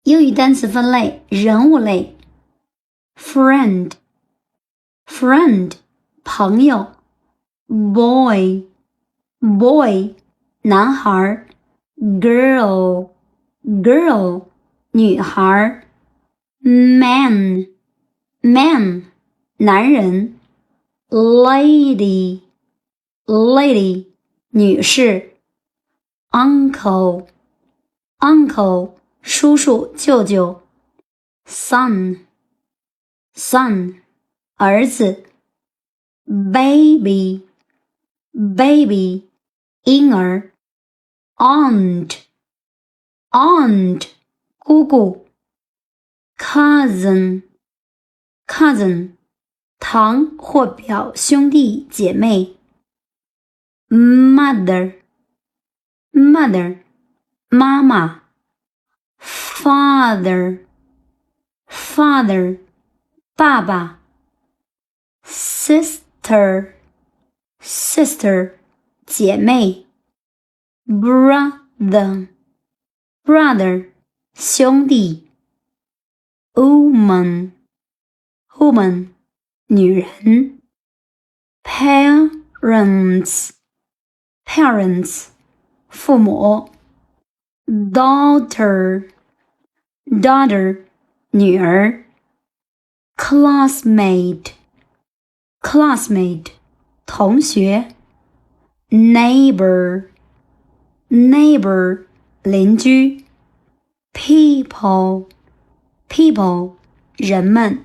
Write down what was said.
英语单词分类，人物类 friend friend 朋友 boy boy 男孩 girl girl 女孩 man man 男人 lady lady 女士 uncle uncle 叔叔舅舅 son son 儿子 baby baby 婴儿 aunt aunt 姑姑 cousin cousin 堂或表兄弟姐妹 mother mother 妈妈 father father 爸爸 sister sister 姐妹 brother brother 兄弟 woman woman 女人 parents parents 父母 daughter daughter 女儿 classmate classmate 同学 neighbor neighbor 邻居 people people 人们